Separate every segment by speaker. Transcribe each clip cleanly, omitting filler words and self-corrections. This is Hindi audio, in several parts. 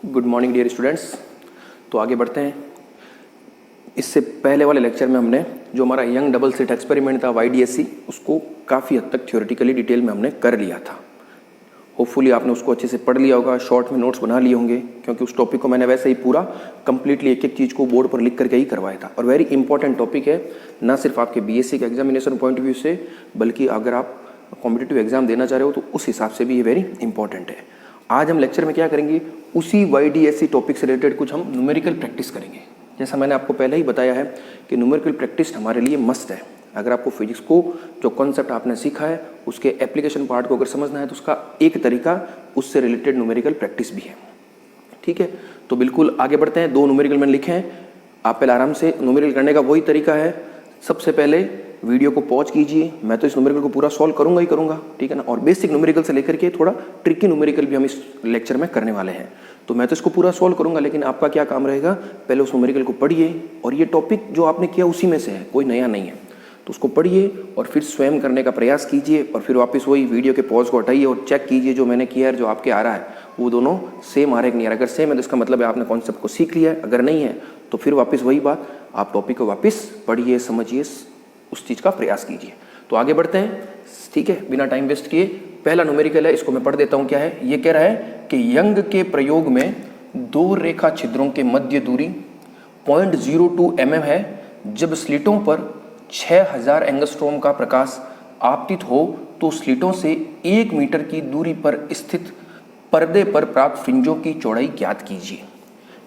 Speaker 1: Good morning dear students. तो आगे बढ़ते हैं। इससे पहले वाले लेक्चर में हमने जो हमारा यंग डबल स्लिट एक्सपेरिमेंट था YDSC, उसको काफ़ी हद तक थ्योरेटिकली डिटेल में हमने कर लिया था। होपफुली आपने उसको अच्छे से पढ़ लिया होगा, शॉर्ट में नोट्स बना लिए होंगे, क्योंकि उस टॉपिक को मैंने वैसे ही पूरा कंप्लीटली एक एक चीज़ को बोर्ड पर लिख करके ही करवाया था। और वेरी इंपॉर्टेंट टॉपिक है, ना सिर्फ आपके BSc के एग्जामिनेशन पॉइंट ऑफ व्यू से, बल्कि अगर आप कॉम्पिटिटिव एग्जाम देना चाह रहे हो तो उस हिसाब से भी ये वेरी इंपॉर्टेंट है। आज हम लेक्चर में क्या करेंगे, उसी YDSC टॉपिक से रिलेटेड कुछ हम न्यूमेरिकल प्रैक्टिस करेंगे। जैसा मैंने आपको पहले ही बताया है कि न्यूमेरिकल प्रैक्टिस हमारे लिए मस्ट है। अगर आपको फिजिक्स को जो कॉन्सेप्ट आपने सीखा है उसके एप्लीकेशन पार्ट को अगर समझना है तो उसका एक तरीका उससे रिलेटेड न्यूमेरिकल प्रैक्टिस भी है। ठीक है, तो बिल्कुल आगे बढ़ते हैं। 2 न्यूमेरिकल मैंने लिखे हैं, आप पहले आराम से न्यूमेरिकल करने का वही तरीका है। सबसे पहले वीडियो को पॉज कीजिए, मैं तो इस न्यूमेरिकल को पूरा सॉल्व करूंगा ही करूंगा, ठीक है ना। और बेसिक न्यूमेरिकल से लेकर के थोड़ा ट्रिकी न्यूमेरिकल भी हम इस लेक्चर में करने वाले हैं। तो मैं तो इसको पूरा सॉल्व करूंगा, लेकिन आपका क्या काम रहेगा, पहले उस न्यूमेरिकल को पढ़िए और ये टॉपिक जो आपने किया उसी में से है, कोई नया नहीं है। तो उसको पढ़िए और फिर स्वयं करने का प्रयास कीजिए और फिर वापस वही वीडियो के पॉज को हटाइए और चेक कीजिए जो मैंने किया है, जो आपके आ रहा है वो दोनों सेम आ रहा है कि नहीं आ रहा। अगर सेम है तो इसका मतलब है आपने कॉन्सेप्ट को सीख लिया है, अगर नहीं है तो फिर वापस वही बात, आप टॉपिक को वापस पढ़िए, समझिए, उस चीज़ का प्रयास कीजिए। तो आगे बढ़ते हैं, ठीक है, बिना टाइम वेस्ट किए। पहला न्यूमेरिकल है, इसको मैं पढ़ देता हूँ। क्या है, ये कह रहा है कि यंग के प्रयोग में 2 रेखा छिद्रों के मध्य दूरी 0.02 mm है। जब स्लिटों पर 6000 एंगस्ट्रॉम का प्रकाश आपतित हो तो स्लिटों से 1 मीटर की दूरी पर स्थित पर्दे पर प्राप्त फ्रिंजों की चौड़ाई ज्ञात कीजिए।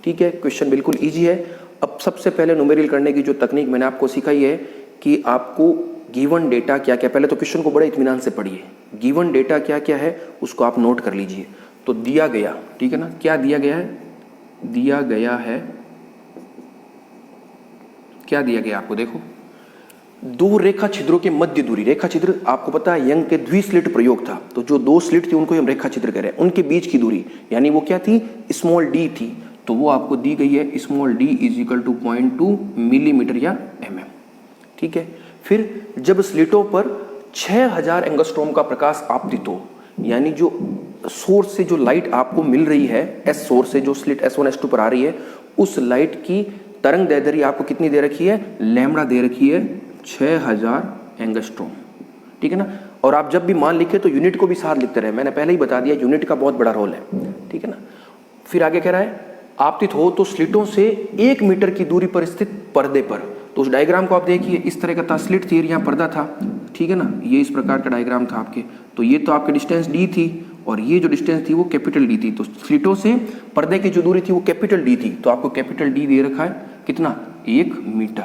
Speaker 1: ठीक है, क्वेश्चन बिल्कुल ईजी है। अब सबसे पहले न्यूमेरिकल करने की जो तकनीक मैंने आपको सिखाई है कि आपको गिवन डेटा क्या क्या, पहले तो क्वेश्चन को बड़े इत्मीनान से पढ़िए। गिवन डेटा क्या क्या है उसको आप नोट कर लीजिए। तो दिया गया, ठीक है ना, क्या दिया गया है, दिया गया है, क्या दिया गया आपको, देखो 2 रेखा छिद्रों के मध्य दूरी। रेखा छिद्र आपको पता है यंग के द्विस्लिट प्रयोग था, तो जो 2 स्लिट थी उनको हम रेखा छिद्र कह रहे हैं। उनके बीच की दूरी यानी वो क्या थी, स्मॉल d थी, तो वो आपको दी गई है स्मॉल d = 0.2 मिलीमीटर या mm। ठीक है, फिर जब स्लिटों पर 6000 एंगस्ट्रॉम का प्रकाश आपतित हो, यानी जो सोर्स से जो लाइट आपको मिल रही है, S सोर्स से जो स्लिट S1 S2 पर आ रही है, उस लाइट की तरंग दैर्ध्य आपको कितनी दे रखी है, लैम्बडा दे रखी है 6000 एंगस्ट्रॉम। ठीक है ना। और आप जब भी मान लिखे तो यूनिट को भी साथ लिखते रहे, मैंने पहले ही बता दिया यूनिट का बहुत बड़ा रोल है। ठीक है ना। फिर आगे कह रहा है आपतित हो तो स्लिटों से 1 मीटर की दूरी पर स्थित पर्दे पर। तो उस डायग्राम को आप देखिए, इस तरह का था, स्लिट थी, यहाँ पर्दा था, ठीक है ना, ये इस प्रकार का डायग्राम था आपके। तो ये तो आपकी डिस्टेंस d थी और ये जो डिस्टेंस थी वो कैपिटल D थी। तो स्लिटों से पर्दे की जो दूरी थी वो कैपिटल D थी, तो आपको कैपिटल D दे रखा है कितना, 1 मीटर।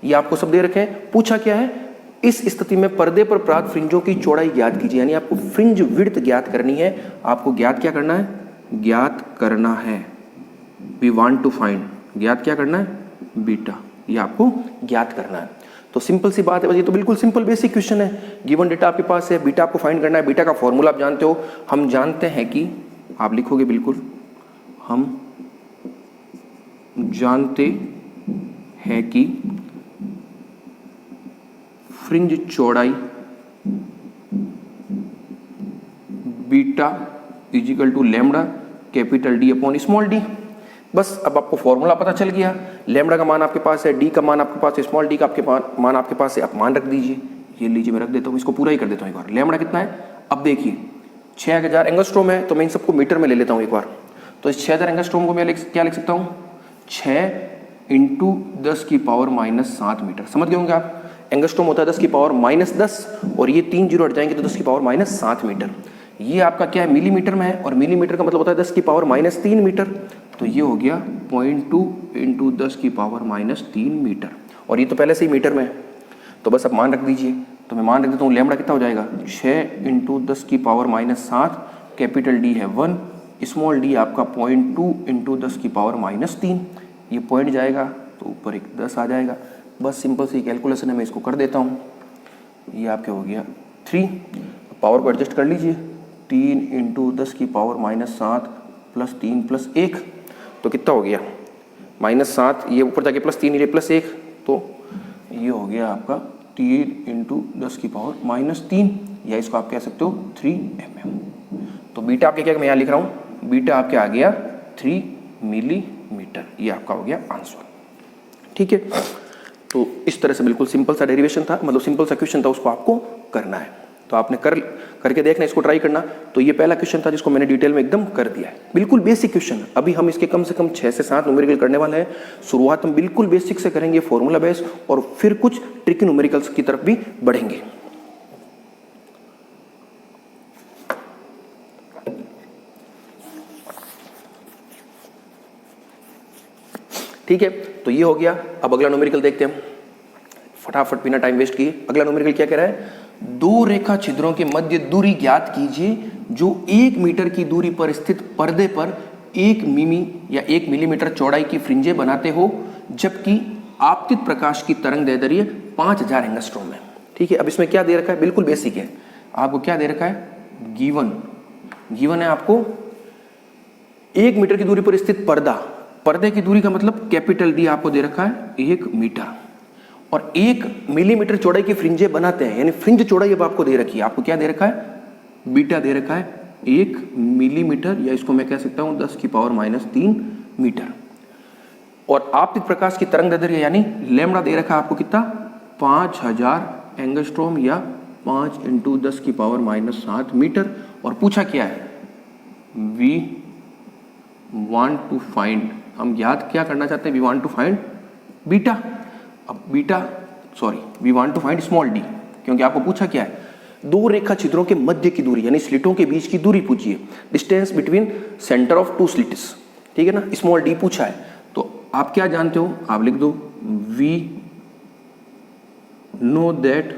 Speaker 1: ये आपको सब दे रखे हैं। पूछा क्या है, इस स्थिति में पर्दे पर प्राप्त फ्रिंजों की चौड़ाई ज्ञात कीजिए, यानी आपको फ्रिंज विड्थ ज्ञात करनी है। आपको ज्ञात क्या करना है, ज्ञात करना है, वी वांट टू फाइंड, ज्ञात क्या करना है, बीटा, ये आपको ज्ञात करना है। तो सिंपल सी बात है, ये तो बिल्कुल सिंपल बेसिक क्वेश्चन है। गिवन डेटा आपके पास है, बीटा आपको फाइंड करना है। बीटा का फॉर्मूला आप जानते हो, हम जानते हैं कि, आप लिखोगे बिल्कुल, हम जानते हैं कि फ्रिंज चौड़ाई beta = lambda capital D upon small d। बस अब आपको फॉर्मूला पता चल गया, लैम्बडा का मान आपके पास है, d का मान आपके पास है, स्मॉल d का आपके मान आपके पास है। आप मान रख दीजिए, ये लीजिए मैं रख देता हूँ, इसको पूरा ही कर देता हूँ एक बार। लैम्बडा कितना है, अब देखिए 6000 एंगस्ट्रॉम है, तो मैं इन सबको मीटर में ले लेता हूँ एक बार। तो इस 6000 एंगस्ट्रॉम को मैं क्या लिख सकता हूँ, 6 × 10⁻⁷ मीटर। समझ गए होंगे आप, एंगस्ट्रॉम होता है 10⁻⁻10 और ये 3 जीरो हट जाएंगे तो 10⁻⁷ मीटर। ये आपका क्या है, मिलीमीटर में है, और मिलीमीटर का मतलब होता है 10⁻³ मीटर। तो ये हो गया 0.2 × 10⁻³ मीटर, और ये तो पहले से ही मीटर में है। तो बस अब मान रख दीजिए, तो मैं मान रख देता हूँ, लैम्बडा कितना हो जाएगा, 6 × 10⁻⁷, कैपिटल D है 1, स्मॉल d आपका 0.2 × 10⁻³ ये पॉइंट जाएगा तो ऊपर एक 10 आ जाएगा। बस सिंपल सी कैलकुलेशन है, मैं इसको कर देता हूँ। ये आपके हो गया 3, पावर को एडजस्ट कर लीजिए, 3 × 10⁻⁷ + 3 + 1, तो कितना हो गया, -7, ये ऊपर जाके +3, ये +1, तो ये हो गया आपका 3 × 10⁻³ या इसको आप कह सकते हो 3 mm। तो बीटा आपके क्या, मैं यहाँ लिख रहा हूँ, बीटा आपके आ गया 3 मिलीमीटर। ये आपका हो गया आंसर। ठीक है, तो इस तरह से बिल्कुल सिंपल सा डेरिवेशन था, मतलब सिंपल सा क्वेश्चन था, उसको आपको करना है। तो आपने करके देखना, इसको ट्राई करना। तो ये पहला क्वेश्चन था जिसको मैंने डिटेल में एकदम कर दिया है, बिल्कुल बेसिक क्वेश्चन। अभी हम इसके कम से कम 6 से 7 न्यूमेरिकल करने वाले हैं। शुरुआत हम बिल्कुल बेसिक से करेंगे, फॉर्मूला बेस, और फिर कुछ ट्रिकी न्यूमेरिकल्स की तरफ भी बढ़ेंगे। ठीक है, तो ये हो गया। अब अगला न्यूमेरिकल देखते हैं हम फटाफट, बिना टाइम वेस्ट किए। अगला न्यूमेरिकल क्या कह रहा है? 2 रेखा छिद्रों के मध्य दूरी ज्ञात कीजिए जो 1 मीटर की दूरी पर स्थित पर्दे पर 1 मिमी या 1 मिलीमीटर चौड़ाई की फ्रिंजें बनाते हो, जबकि आपतित प्रकाश की तरंग दैर्ध्य 5000 एंगस्ट्रॉम है। ठीक है, अब इसमें क्या दे रखा है? बिल्कुल बेसिक है। आपको क्या दे रखा है? गिवन है आपको 1 मीटर की दूरी पर स्थित पर्दे की दूरी का मतलब कैपिटल डी आपको दे रखा है 1 मीटर, और 1 मिलीमीटर चौड़ाई की फ्रिंजें बनाते हैं, यानी फ्रिंज चौड़ाई अब आपको दे रखी है। आपको क्या दे रखा है? बीटा दे रखा है 1 मिलीमीटर, या इसको मैं कह सकता हूं 10⁻³ मीटर। और आपतित प्रकाश की तरंग दैर्ध्य यानी लैम्डा दे रखा है आपको कितना? 5000 एंगस्ट्रॉम, या 5 × 10⁻⁷ मीटर। और पूछा क्या है? वी वांट टू फाइंड, हम ज्ञात क्या करना चाहते हैं? We want to find beta. अब we want to find small D, क्योंकि आपको पूछा क्या है? 2 रेखा छिद्रों के मध्य की दूरी, यानी स्लिटों के बीच की दूरी पूछिए, distance between centre of 2 slits. ठीक है ना, स्मॉल डी पूछा है। तो आप क्या जानते हो? आप लिख दो we know that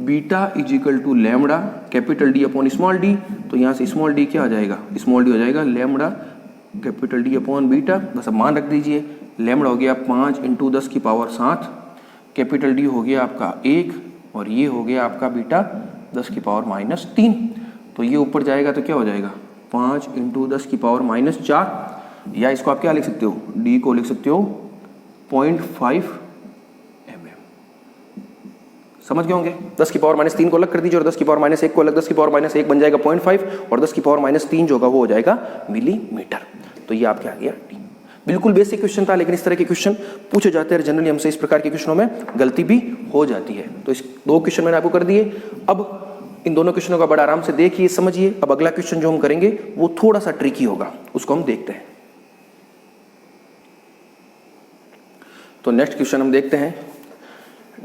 Speaker 1: beta is equal to lambda capital D upon small d. तो यहां से स्मॉल डी क्या आ जाएगा? स्मॉल डी हो जाएगा lambda capital D upon beta. बस अब मान रख दीजिए, लैम्डा हो गया 5 × 10⁷, कैपिटल डी हो गया आपका 1, और ये हो गया आपका बीटा 10⁻³ तो ये ऊपर जाएगा तो क्या हो जाएगा? 5 × 10⁻⁴, या इसको आप क्या लिख सकते हो? डी को लिख सकते हो 0.5 mm। समझ गए होंगे? 10⁻³ को अलग कर दीजिए और 10⁻1 को अलग, 10⁻1 बन जाएगा 0.5 और 10⁻³ जो होगा वो हो जाएगा मिलीमीटर। तो ये आपके आ गया डी। बिल्कुल बेसिक क्वेश्चन था, लेकिन इस तरह के क्वेश्चन पूछे जाते हैं जनरली हमसे। इस प्रकार के क्वेश्चनों में गलती भी हो जाती है। तो इस 2 क्वेश्चन मैंने आपको कर दिए। अब इन दोनों क्वेश्चनों का बड़ा आराम से देखिए, समझिए। अब अगला क्वेश्चन जो हम करेंगे वो थोड़ा सा ट्रिकी होगा, उसको हम देखते हैं। तो नेक्स्ट क्वेश्चन हम देखते हैं।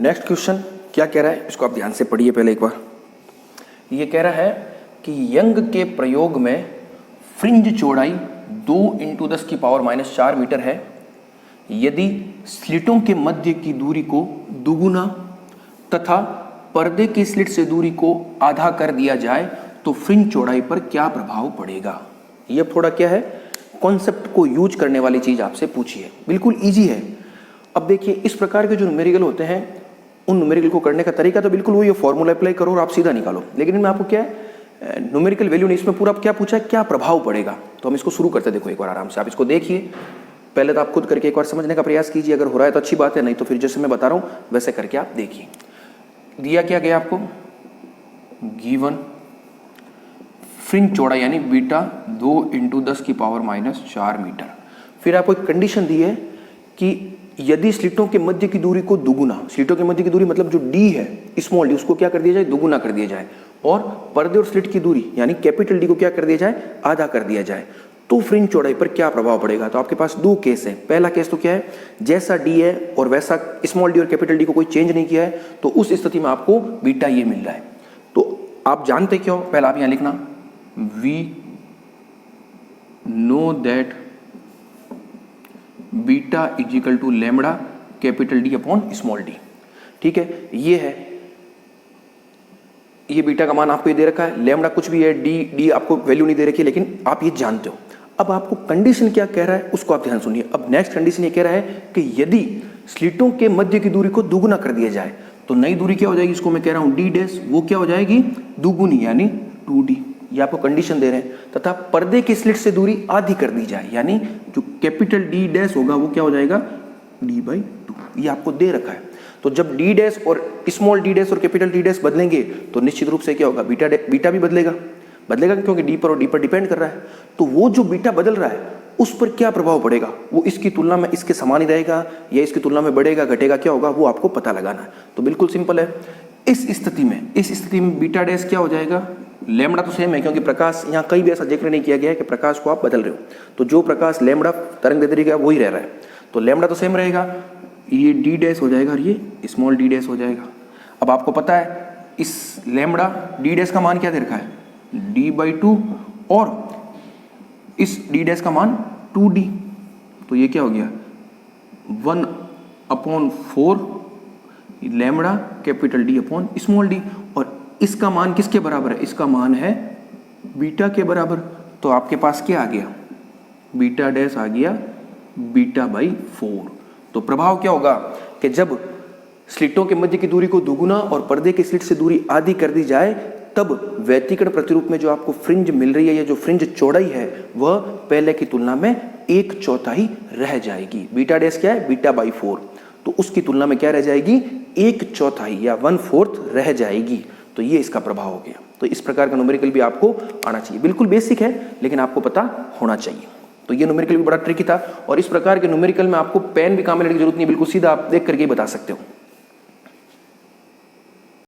Speaker 1: नेक्स्ट क्वेश्चन क्या कह रहा है, इसको आप ध्यान से पढ़िए पहले एक बार। ये कह रहा है कि यंग के प्रयोग में फ्रिंज चौड़ाई 2 × 10⁻⁴ मीटर है। यदि स्लिटों के मध्य की दूरी को दुगुना तथा पर्दे की स्लिट से दूरी को आधा कर दिया जाए तो फ्रिंज चौड़ाई पर क्या प्रभाव पड़ेगा? ये थोड़ा क्या है, कॉन्सेप्ट को यूज करने वाली चीज आपसे पूछी है, बिल्कुल इजी है। अब देखिए, इस प्रकार के जो न्यूमेरिकल होते हैं, उन न्यूमेरिकल को करने का तरीका तो बिल्कुल वही है, फॉर्मूला अप्लाई करो और आप सीधा निकालो। लेकिन इनमें आपको क्या है, न्यूमेरिकल वैल्यू नहीं, इसमें पूरा क्या पूछा है, क्या प्रभाव पड़ेगा। तो हम इसको शुरू करते, देखो एक बार आराम से आप इसको देखिए। पहले तो आप खुद करके एक बार समझने का प्रयास कीजिए, अगर हो रहा है तो अच्छी बात है, नहीं तो फिर जैसे मैं बता रहा हूं वैसे करके आप देखिए। दिया क्या गया आपको? गिवन फ्रिंज चौड़ाई यानी बीटा 2 × 10⁻⁴ मीटर। फिर आपको एक कंडीशन दी है कि यदि स्लिटों के मध्य की दूरी को दुगुना, स्लिटों के मध्य की दूरी मतलब जो डी है, स्मॉल डी, उसको क्या कर दिया जाए? दुगुना कर दिया जाए, और पर्दे और स्लिट की दूरी यानी कैपिटल डी को क्या कर दिया जाए? आधा कर दिया जाए, तो फ्रिंज चौड़ाई पर क्या प्रभाव पड़ेगा? तो आपके पास 2 केस है। पहला केस तो क्या है, जैसा डी है और वैसा स्मॉल डी और कैपिटल डी को कोई चेंज नहीं किया है, तो उस स्थिति में आपको बीटा ये मिल रहा है। तो आप जानते क्यों? पहला आप यहां लिखना we know that beta is equal to lambda capital D upon small d. ठीक है, ये है, ये बीटा का मान आपको ये दे रखा है, लैम्डा कुछ भी है, डी आपको वैल्यू नहीं दे रखी है, लेकिन आप ये जानते हो। अब आपको कंडीशन क्या कह रहा है उसको आप ध्यान सुनिए। अब नेक्स्ट कंडीशन ये कह रहा है कि यदि स्लिटों के मध्य की दूरी को दुगुना कर दिया जाए तो नई दूरी क्या हो जाएगी, इसको मैं कह रहा हूं डी डैश, वो क्या हो जाएगी? दुगुनी, यानी 2d। ये आपको कंडीशन दे रहे हैं। तथा पर्दे की स्लिट से दूरी आधी कर दी जाए, यानी जो कैपिटल डी डैश होगा वो क्या हो जाएगा? d/2। ये आपको दे रखा है। तो जब डी डैश और स्मॉल डी डैश और कैपिटल डी डैश बदलेंगे तो निश्चित रूप से क्या होगा? बीटा भी बदलेगा। बदलेगा क्योंकि डी पर और डी पर डिपेंड कर रहा है। तो वो जो बीटा बदल रहा है उस पर क्या प्रभाव पड़ेगा, वो इसकी तुलना में इसके समान ही रहेगा या इसकी तुलना में बढ़ेगा घटेगा, क्या होगा वो आपको पता लगाना है। तो बिल्कुल सिंपल है। इस स्थिति में बीटा डैश क्या हो जाएगा, लैम्बडा तो सेम है क्योंकि प्रकाश, यहाँ कहीं भी ऐसा जिक्र नहीं किया गया है कि प्रकाश को आप बदल रहे हो, तो जो प्रकाश लैम्बडा तरंग दैर्ध्य का वही रह रहा है, तो लैम्बडा तो सेम रहेगा। ये डी डैश हो जाएगा और ये स्मॉल डी डैश हो जाएगा। अब आपको पता है इस लैम्बडा डी डैश का मान क्या दे रखा है, d/2 और इस डी डैश का मान 2d, तो ये क्या हो गया 1/4 lambda capital D upon small D, और इसका मान किसके बराबर है, इसका मान है बीटा के बराबर। तो आपके पास क्या आ गया, बीटा डैश आ गया β/4। तो प्रभाव क्या होगा कि जब स्लिटों के मध्य की दूरी को दुगुना और पर्दे की स्लिट से दूरी आधी कर दी जाए, तब व्यतिकरण प्रतिरूप में जो आपको फ्रिंज मिल रही है या जो फ्रिंज चौड़ाई है वह पहले की तुलना में 1/4 रह जाएगी। बीटा डैश क्या है, β/4, तो उसकी तुलना में क्या रह जाएगी, 1/4 या 1/4 रह जाएगी। तो ये इसका प्रभाव हो गया। तो इस प्रकार का न्यूमेरिकल भी आपको आना चाहिए, बिल्कुल बेसिक है लेकिन आपको पता होना चाहिए। तो ये न्यूमेरिकल भी बड़ा ट्रिकी था, और इस प्रकार के न्यूमेरिकल में आपको पेन भी काम में लेने की जरूरत नहीं, बिल्कुल सीधा आप देख करके ही बता सकते हो।